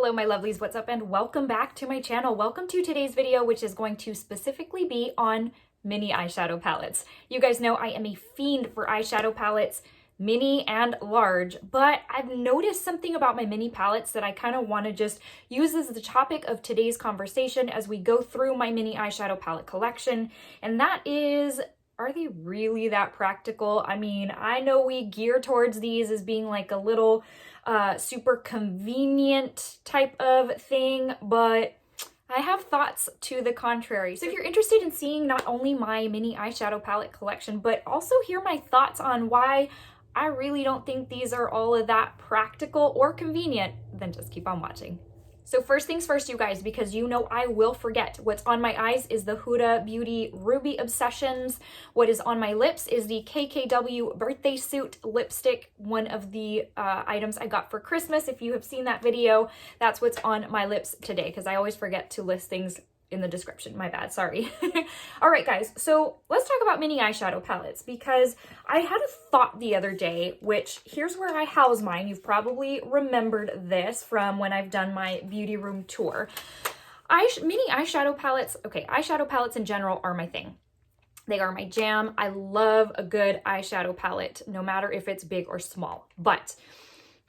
Hello my lovelies, what's up, and welcome back to my channel. Welcome to today's video, which is going to specifically be on mini eyeshadow palettes. You guys know I am a fiend for eyeshadow palettes, mini and large, but I've noticed something about my mini palettes that I kind of want to just use as the topic of today's conversation as we go through my mini eyeshadow palette collection, and that is, are they really that practical? I mean, I know we gear towards these as being like a little super convenient type of thing, but I have thoughts to the contrary. So if you're interested in seeing not only my mini eyeshadow palette collection, but also hear my thoughts on why I really don't think these are all of that practical or convenient, then just keep on watching. So first things first, you guys, because you know I will forget. What's on my eyes is the Huda Beauty Ruby Obsessions. What is on my lips is the KKW Birthday Suit lipstick, one of the items I got for Christmas. If you have seen that video, that's what's on my lips today, because I always forget to list things in the description. My bad, sorry. All right, guys, so let's talk about mini eyeshadow palettes, because I had a thought the other day, which here's where I house mine. You've probably remembered this from when I've done my beauty room tour. Mini eyeshadow palettes, okay, eyeshadow palettes in general are my thing. They are my jam. I love a good eyeshadow palette, no matter if it's big or small. But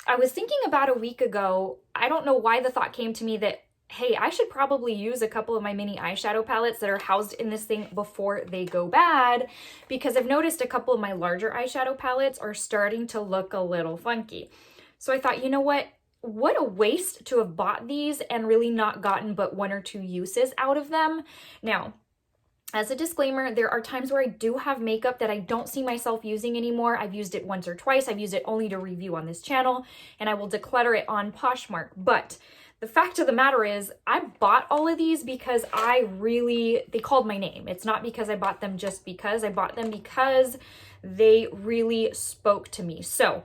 I was thinking about a week ago, I don't know why the thought came to me that, hey, I should probably use a couple of my mini eyeshadow palettes that are housed in this thing before they go bad, because I've noticed a couple of my larger eyeshadow palettes are starting to look a little funky. So I thought, you know what a waste to have bought these and really not gotten but one or two uses out of them. Now, as a disclaimer, there are times where I do have makeup that I don't see myself using anymore. I've used it once or twice. I've used it only to review on this channel, and I will declutter it on Poshmark. But the fact of the matter is, I bought all of these because they called my name. It's not because I bought them just because. I bought them because they really spoke to me. So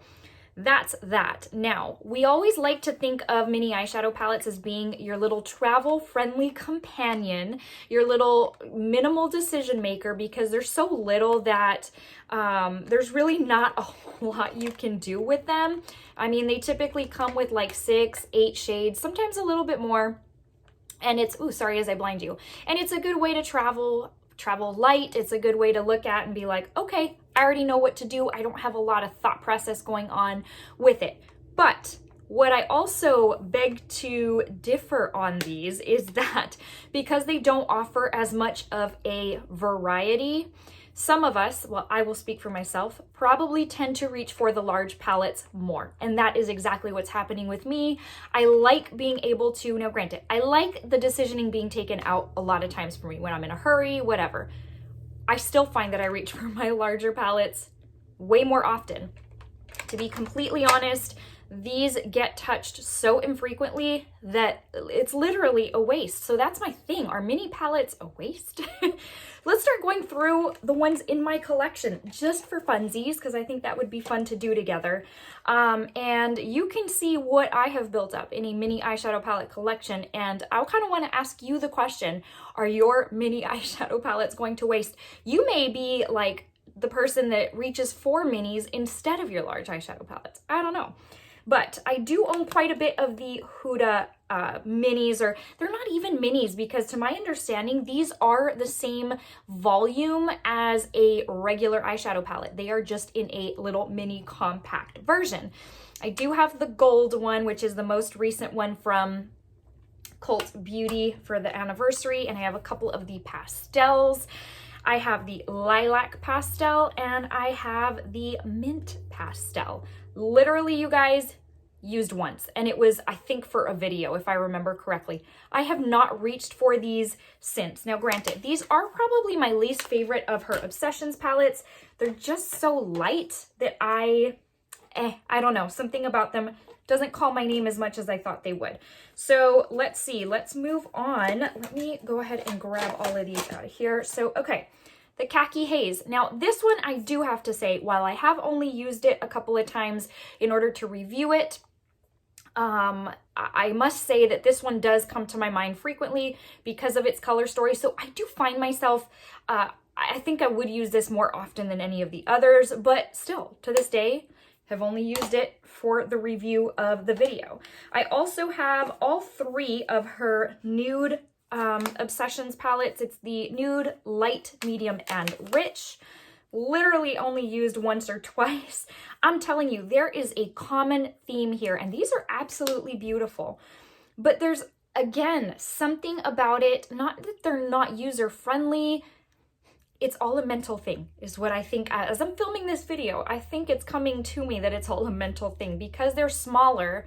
that's that. Now, we always like to think of mini eyeshadow palettes as being your little travel-friendly companion, your little minimal decision maker, because there's so little that there's really not a whole lot you can do with them. I mean, they typically come with like 6, 8 shades, sometimes a little bit more. And it's, ooh, sorry as I blind you. And it's a good way to travel light. It's a good way to look at and be like, okay, I already know what to do. I don't have a lot of thought process going on with it. But what I also beg to differ on these is that because they don't offer as much of a variety, some of us, well, I will speak for myself, probably tend to reach for the large palettes more. And that is exactly what's happening with me. I like being able to, now granted, I like the decisioning being taken out a lot of times for me when I'm in a hurry, whatever. I still find that I reach for my larger palettes way more often. To be completely honest, these get touched so infrequently that it's literally a waste. So that's my thing. Are mini palettes a waste? Let's start going through the ones in my collection just for funsies, because I think that would be fun to do together. And you can see what I have built up in a mini eyeshadow palette collection. And I kind of want to ask you the question, are your mini eyeshadow palettes going to waste? You may be like the person that reaches for minis instead of your large eyeshadow palettes. I don't know. But I do own quite a bit of the Huda minis, or they're not even minis, because to my understanding, these are the same volume as a regular eyeshadow palette. They are just in a little mini compact version. I do have the gold one, which is the most recent one from Cult Beauty for the anniversary, and I have a couple of the pastels. I have the lilac pastel and I have the mint pastel. Literally, you guys, used once, and it was, I think, for a video, if I remember correctly. I have not reached for these since. Now, granted, these are probably my least favorite of her Obsessions palettes. They're just so light that I don't know, something about them doesn't call my name as much as I thought they would. So let's see, let's move on. Let me go ahead and grab all of these out of here. So, okay, the Khaki Haze. Now, this one I do have to say, while I have only used it a couple of times in order to review it, I must say that this one does come to my mind frequently because of its color story. So I do find myself, I think I would use this more often than any of the others, but still, to this day, have only used it for the review of the video. I also have all 3 of her nude Obsessions palettes. It's the nude, light, medium, and rich. Literally only used once or twice. I'm telling you, there is a common theme here, and these are absolutely beautiful. But there's, again, something about it, not that they're not user-friendly, it's all a mental thing, is what I think. As I'm filming this video, I think it's coming to me that it's all a mental thing. Because they're smaller,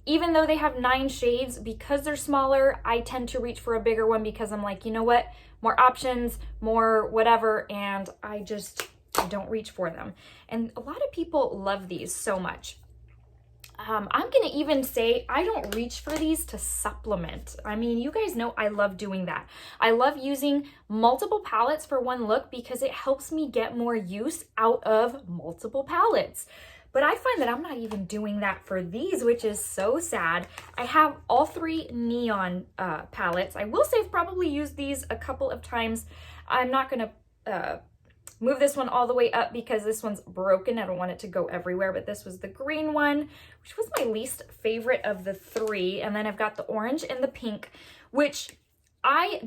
even though they have 9 shades, because they're smaller, I tend to reach for a bigger one because I'm like, you know what? More options, more whatever, and I don't reach for them. And a lot of people love these so much. I'm gonna even say I don't reach for these to supplement. I mean, you guys know I love doing that. I love using multiple palettes for one look because it helps me get more use out of multiple palettes. But I find that I'm not even doing that for these, which is so sad. I have all 3 neon palettes. I will say I've probably used these a couple of times. I'm not gonna move this one all the way up because this one's broken. I don't want it to go everywhere, but this was the green one, which was my least favorite of the 3. And then I've got the orange and the pink, which I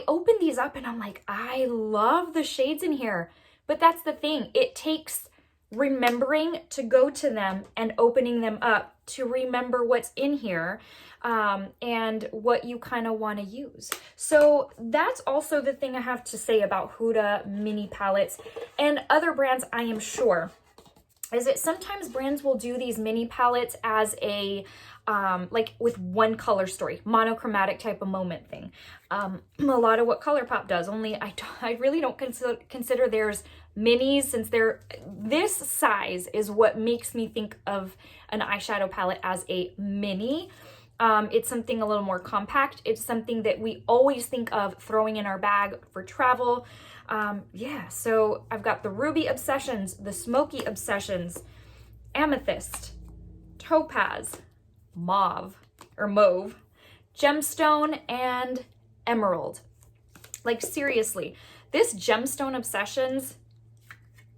open these up and I'm like, I love the shades in here. But that's the thing. It takes remembering to go to them and opening them up to remember what's in here and what you kind of want to use. So that's also the thing I have to say about Huda mini palettes and other brands, I am sure, is that sometimes brands will do these mini palettes as a like with one color story, monochromatic type of moment thing. A lot of what ColourPop does, only I really don't consider theirs minis, since this size is what makes me think of an eyeshadow palette as a mini. It's something a little more compact. It's something that we always think of throwing in our bag for travel. Yeah, so I've got the Ruby Obsessions, the Smoky Obsessions, Amethyst, Topaz, Mauve, Gemstone, and Emerald. Like, seriously, this Gemstone Obsessions,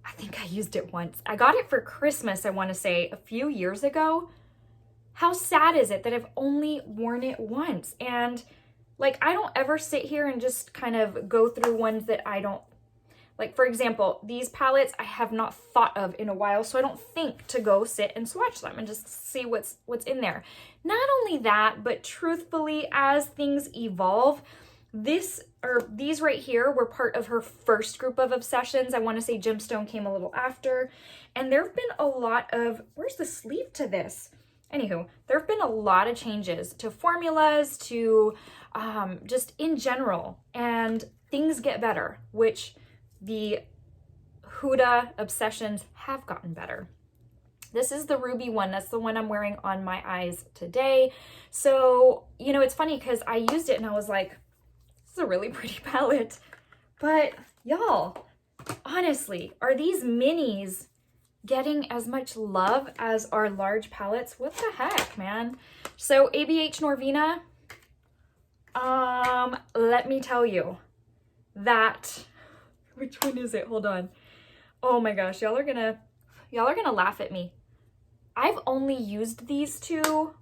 I think I used it once. I got it for Christmas, I want to say, a few years ago. How sad is it that I've only worn it once? And like, I don't ever sit here and just kind of go through ones that I don't like. For example, these palettes I have not thought of in a while, so I don't think to go sit and swatch them and just see what's in there. Not only that, but truthfully, as things evolve, these right here were part of her first group of obsessions. I want to say Gemstone came a little after, and there have been a lot of, where's the sleeve to this? Anywho, there have been a lot of changes to formulas, to just in general, and things get better, which the Huda Obsessions have gotten better. This is the ruby one. That's the one I'm wearing on my eyes today. So, you know, it's funny because I used it and I was like, this is a really pretty palette. But y'all, honestly, are these minis getting as much love as our large palettes? What the heck, man? So ABH Norvina, let me tell you that, which one is it? Hold on. Oh my gosh, y'all are gonna laugh at me. I've only used these 2,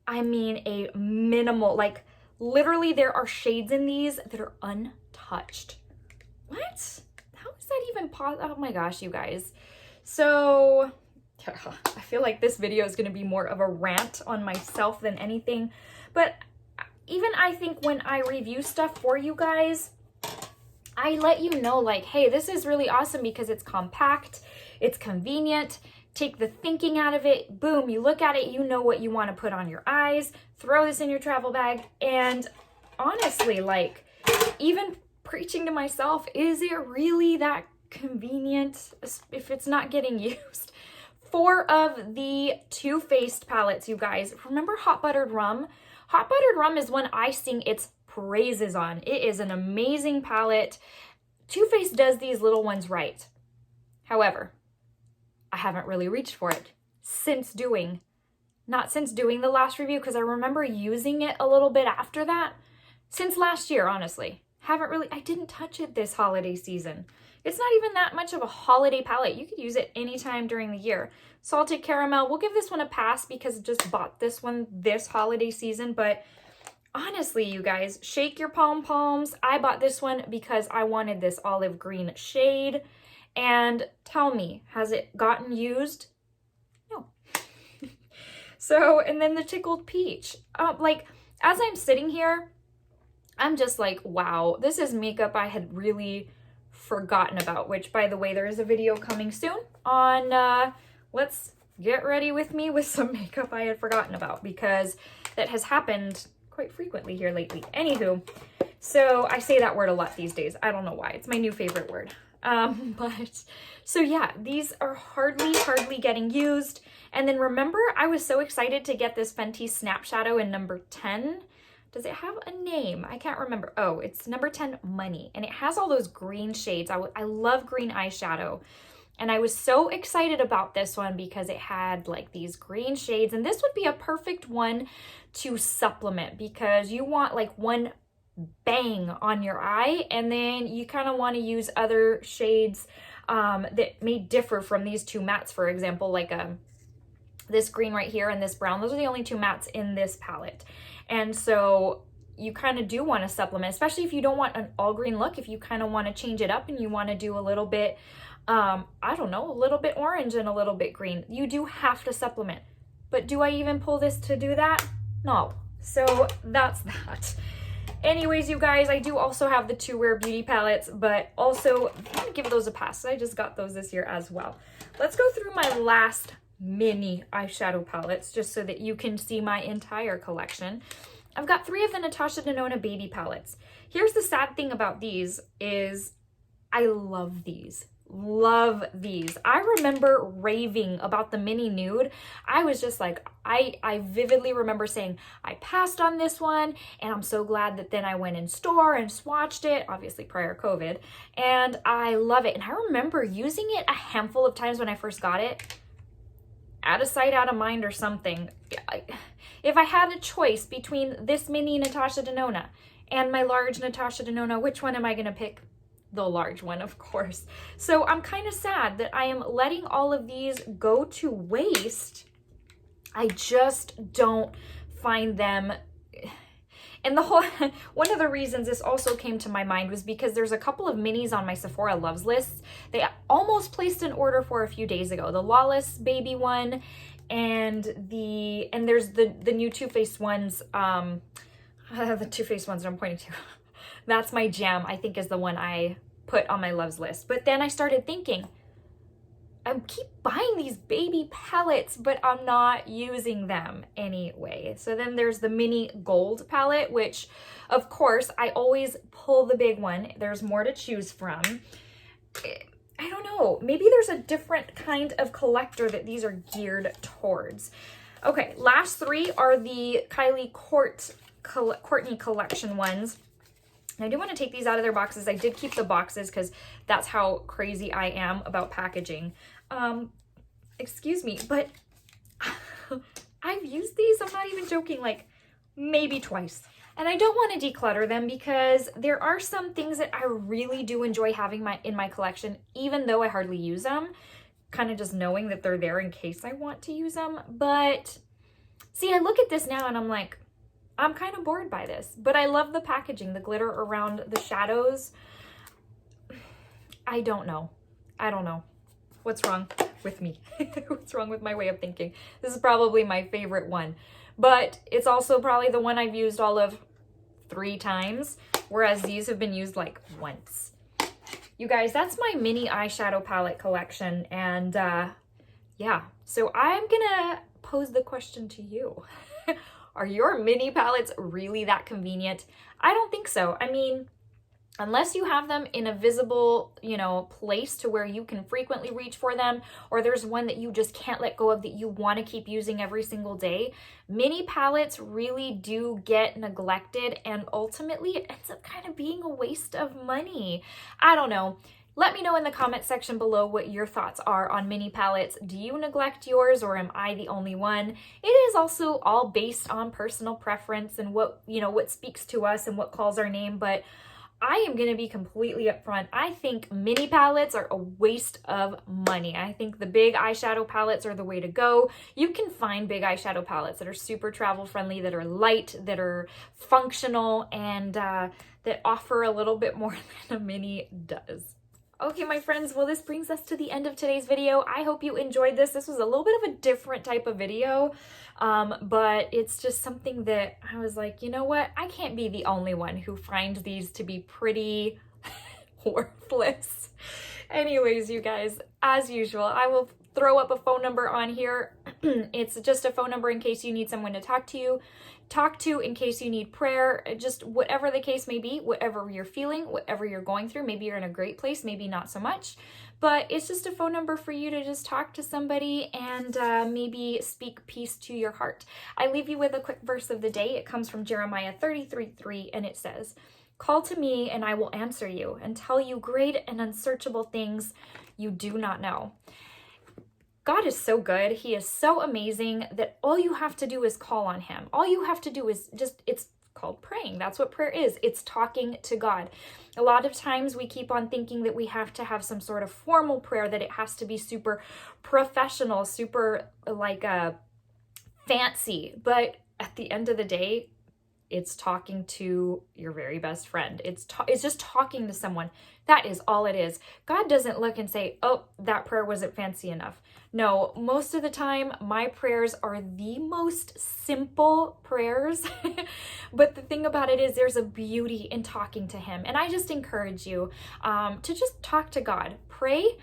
I mean a minimal, like literally there are shades in these that are untouched. What? How is that even possible? Oh my gosh, you guys. So I feel like this video is going to be more of a rant on myself than anything. But even I think when I review stuff for you guys, I let you know like, hey, this is really awesome because it's compact, it's convenient, take the thinking out of it, boom, you look at it, you know what you want to put on your eyes, throw this in your travel bag. And honestly, like, even preaching to myself, is it really that convenient if it's not getting used? 4 of the Too Faced palettes, you guys. Remember Hot Buttered Rum? Hot Buttered Rum is one I sing its praises on. It is an amazing palette. Too Faced does these little ones right. However, I haven't really reached for it not since doing the last review, because I remember using it a little bit after that. Since last year, honestly. I didn't touch it this holiday season. It's not even that much of a holiday palette. You could use it anytime during the year. Salted Caramel, we'll give this one a pass because I just bought this one this holiday season, but honestly, you guys, shake your pom-poms. I bought this one because I wanted this olive green shade. And tell me, has it gotten used? No. So, and then the Tickled Peach. Like, as I'm sitting here, I'm just like, wow, this is makeup I had really forgotten about, which, by the way, there is a video coming soon on let's get ready with me with some makeup I had forgotten about, because that has happened quite frequently here lately. Anywho, so I say that word a lot these days. I don't know why. It's my new favorite word. But so yeah, these are hardly getting used. And then remember, I was so excited to get this Fenty Snap Shadow in number 10. Does it have a name? I can't remember. Oh, it's number 10 Money. And it has all those green shades. I love green eyeshadow. And I was so excited about this one because it had like these green shades. And this would be a perfect one to supplement, because you want like one bang on your eye, and then you kind of want to use other shades that may differ from these two mattes. For example, like this green right here and this brown. Those are the only two mattes in this palette. And so you kind of do want to supplement, especially if you don't want an all green look. If you kind of want to change it up and you want to do a little bit, I don't know, a little bit orange and a little bit green, you do have to supplement. But do I even pull this to do that? No. So that's that. Anyways, you guys, I do also have the two Rare Beauty palettes, but also I'm gonna give those a pass. I just got those this year as well. Let's go through my last mini eyeshadow palettes just so that you can see my entire collection. I've got 3 of the Natasha Denona baby palettes. Here's the sad thing about these is I love these. Love these. I remember raving about the mini nude. I was just like, I vividly remember saying I passed on this one, and I'm so glad that then I went in store and swatched it, obviously prior COVID, and I love it. And I remember using it a handful of times when I first got it. Out of sight, out of mind or something. If I had a choice between this mini Natasha Denona and my large Natasha Denona, which one am I gonna pick? The large one, of course. So I'm kind of sad that I am letting all of these go to waste. I just don't find them. And the whole one of the reasons this also came to my mind was because there's a couple of minis on my Sephora loves lists. They almost placed an order for a few days ago. The Lawless baby one and there's the new Too Faced ones, the Too Faced ones that I'm pointing to. That's my jam, I think, is the one I put on my loves list. But then I started thinking, I keep buying these baby palettes, but I'm not using them anyway. So then there's the mini gold palette, which of course I always pull the big one. There's more to choose from. I don't know, maybe there's a different kind of collector that these are geared towards. Okay, last 3 are the Kylie Courtney collection ones. I do want to take these out of their boxes. I did keep the boxes because that's how crazy I am about packaging. Excuse me, but I've used these, I'm not even joking, like maybe twice. And I don't want to declutter them because there are some things that I really do enjoy having in my collection, even though I hardly use them, kind of just knowing that they're there in case I want to use them. But see, I look at this now and I'm like, I'm kind of bored by this, but I love the packaging, the glitter around the shadows. I don't know. What's wrong with me? What's wrong with my way of thinking? This is probably my favorite one, but it's also probably the one I've used all of 3 times, whereas these have been used like once. You guys, that's my mini eyeshadow palette collection, and yeah, so I'm gonna pose the question to you. Are your mini palettes really that convenient? I don't think so. I mean, unless you have them in a visible, place to where you can frequently reach for them, or there's one that you just can't let go of that you want to keep using every single day, mini palettes really do get neglected, and ultimately it ends up kind of being a waste of money. I don't know. Let me know in the comment section below what your thoughts are on mini palettes. Do you neglect yours, or am I the only one? It is also all based on personal preference and what speaks to us and what calls our name, but I am going to be completely upfront. I think mini palettes are a waste of money. I think the big eyeshadow palettes are the way to go. You can find big eyeshadow palettes that are super travel friendly, that are light, that are functional, and that offer a little bit more than a mini does. Okay, my friends, well, this brings us to the end of today's video. I hope you enjoyed this. This was a little bit of a different type of video, but it's just something that I was like, you know what? I can't be the only one who finds these to be pretty worthless. Anyways, you guys, as usual, I will throw up a phone number on here. It's just a phone number in case you need someone to talk to, in case you need prayer, just whatever the case may be, whatever you're feeling, whatever you're going through. Maybe you're in a great place, maybe not so much, but it's just a phone number for you to just talk to somebody and maybe speak peace to your heart. I leave you with a quick verse of the day. It comes from Jeremiah 33:3, and it says, "Call to me and I will answer you and tell you great and unsearchable things you do not know." God is so good. He is so amazing that all you have to do is call on him. All you have to do is just, it's called praying. That's what prayer is. It's talking to God. A lot of times we keep on thinking that we have to have some sort of formal prayer, that it has to be super professional, super like fancy. But at the end of the day, it's talking to your very best friend. It's just talking to someone. That is all it is. God doesn't look and say, oh, that prayer wasn't fancy enough. No, most of the time, my prayers are the most simple prayers. But the thing about it is there's a beauty in talking to him. And I just encourage you to just talk to God. Pray,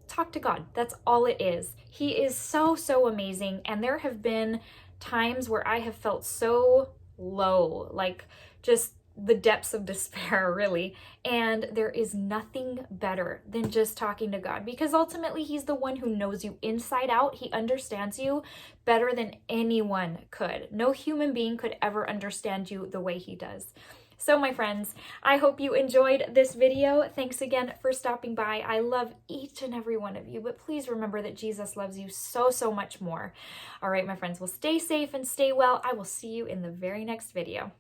talk to God. That's all it is. He is so, so amazing. And there have been times where I have felt so low, like just the depths of despair, really. And there is nothing better than just talking to God, because ultimately he's the one who knows you inside out. He understands you better than anyone could. No human being could ever understand you the way he does. So my friends, I hope you enjoyed this video. Thanks again for stopping by. I love each and every one of you, but please remember that Jesus loves you so, so much more. All right, my friends, well, stay safe and stay well. I will see you in the very next video.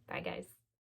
Bye, guys.